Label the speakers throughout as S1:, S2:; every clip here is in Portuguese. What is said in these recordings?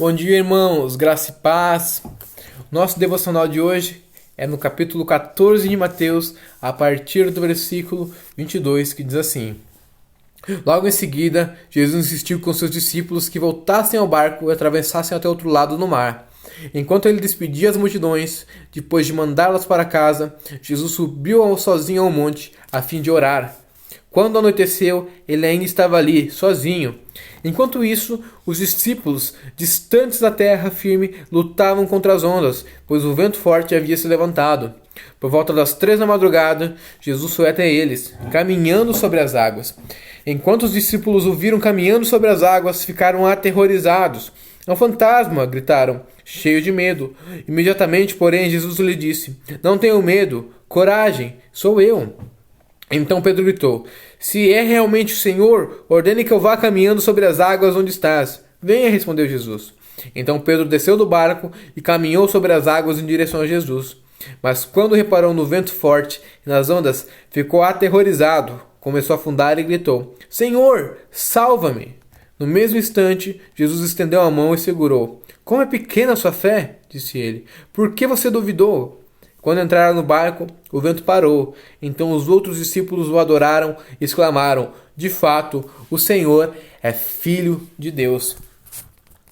S1: Bom dia, irmãos, graça e paz. Nosso devocional de hoje é no capítulo 14 de Mateus, a partir do versículo 22, que diz assim: Logo em seguida, Jesus insistiu com seus discípulos que voltassem ao barco e atravessassem até outro lado no mar. Enquanto ele despedia as multidões, depois de mandá-las para casa, Jesus subiu sozinho ao monte a fim de orar. Quando anoiteceu, ele ainda estava ali, sozinho. Enquanto isso, os discípulos, distantes da terra firme, lutavam contra as ondas, pois o vento forte havia se levantado. Por volta das 3 da madrugada, Jesus foi até eles, caminhando sobre as águas. Enquanto os discípulos o viram caminhando sobre as águas, ficaram aterrorizados. É um fantasma! Gritaram, cheios de medo. Imediatamente, porém, Jesus lhe disse: Não tenham medo, coragem, sou eu. Então Pedro gritou: Se é realmente o Senhor, ordene que eu vá caminhando sobre as águas onde estás. Venha, respondeu Jesus. Então Pedro desceu do barco e caminhou sobre as águas em direção a Jesus. Mas quando reparou no vento forte e nas ondas, ficou aterrorizado, começou a afundar e gritou: Senhor, salva-me! No mesmo instante, Jesus estendeu a mão e segurou. Como é pequena a sua fé, disse ele. Por que você duvidou? Quando entraram no barco, o vento parou. Então os outros discípulos o adoraram e exclamaram: De fato, o Senhor é Filho de Deus.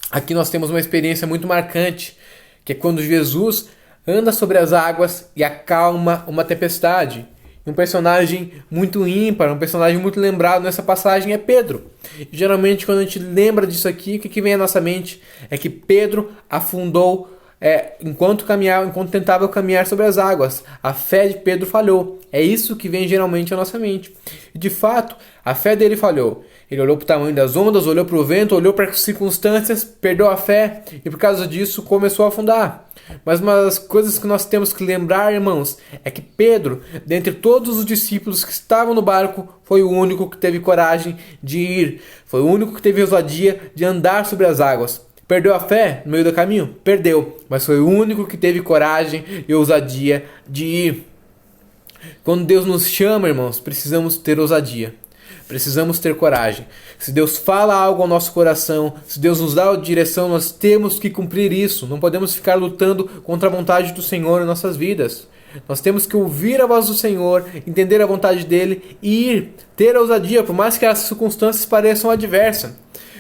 S1: Aqui nós temos uma experiência muito marcante, que é quando Jesus anda sobre as águas e acalma uma tempestade. Um personagem muito ímpar, um personagem muito lembrado nessa passagem é Pedro. E, geralmente, quando a gente lembra disso aqui, o que vem à nossa mente é que Pedro afundou enquanto tentava caminhar sobre as águas. A fé de Pedro falhou. É isso que vem geralmente à nossa mente. E de fato, a fé dele falhou. Ele olhou para o tamanho das ondas, olhou para o vento, olhou para as circunstâncias, perdeu a fé e por causa disso começou a afundar. Mas uma das coisas que nós temos que lembrar, irmãos, é que Pedro, dentre todos os discípulos que estavam no barco, foi o único que teve coragem de ir. Foi o único que teve ousadia de andar sobre as águas. Perdeu a fé no meio do caminho? Perdeu. Mas foi o único que teve coragem e ousadia de ir. Quando Deus nos chama, irmãos, precisamos ter ousadia. Precisamos ter coragem. Se Deus fala algo ao nosso coração, se Deus nos dá a direção, nós temos que cumprir isso. Não podemos ficar lutando contra a vontade do Senhor em nossas vidas. Nós temos que ouvir a voz do Senhor, entender a vontade dele e ir, ter a ousadia, por mais que as circunstâncias pareçam adversas.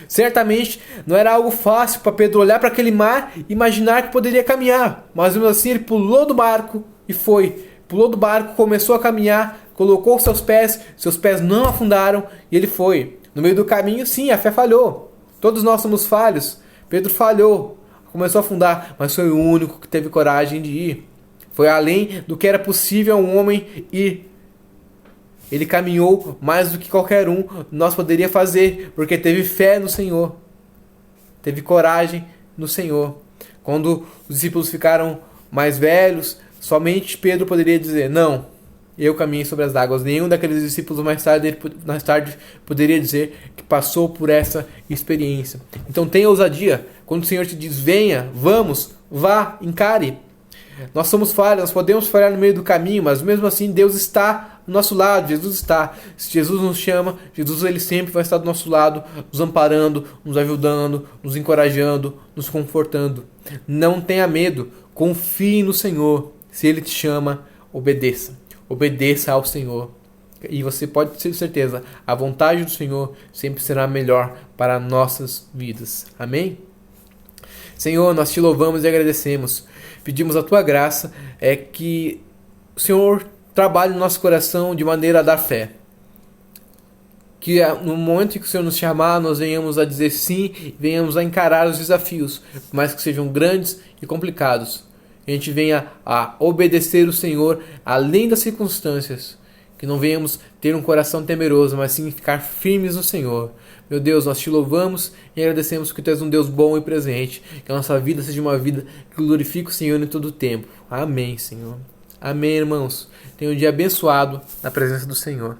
S1: Certamente não era algo fácil para Pedro olhar para aquele mar e imaginar que poderia caminhar. Mas mesmo assim ele pulou do barco e foi. Pulou do barco, começou a caminhar, colocou seus pés não afundaram e ele foi. No meio do caminho, sim, a fé falhou. Todos nós somos falhos. Pedro falhou, começou a afundar, mas foi o único que teve coragem de ir. Foi além do que era possível a um homem ir. Ele caminhou mais do que qualquer um nós poderia fazer, porque teve fé no Senhor. Teve coragem no Senhor. Quando os discípulos ficaram mais velhos, somente Pedro poderia dizer: Não, eu caminhei sobre as águas. Nenhum daqueles discípulos mais tarde poderia dizer que passou por essa experiência. Então tenha ousadia. Quando o Senhor te diz: Venha, vamos, vá, encare. Nós somos falhos, nós podemos falhar no meio do caminho, mas mesmo assim Deus está do nosso lado, Jesus está. Se Jesus nos chama, Jesus ele sempre vai estar do nosso lado, nos amparando, nos ajudando, nos encorajando, nos confortando. Não tenha medo, confie no Senhor. Se Ele te chama, obedeça. Obedeça ao Senhor. E você pode ter certeza, a vontade do Senhor sempre será melhor para nossas vidas. Amém? Senhor, nós te louvamos e agradecemos. Pedimos a tua graça, que o Senhor trabalhe no nosso coração de maneira a dar fé. Que no momento em que o Senhor nos chamar, nós venhamos a dizer sim, venhamos a encarar os desafios, por mais que sejam grandes e complicados. Que a gente venha a obedecer o Senhor além das circunstâncias. Que não venhamos ter um coração temeroso, mas sim ficar firmes no Senhor. Meu Deus, nós te louvamos e agradecemos que tu és um Deus bom e presente. Que a nossa vida seja uma vida que glorifique o Senhor em todo o tempo. Amém, Senhor. Amém, irmãos. Tenha um dia abençoado na presença do Senhor.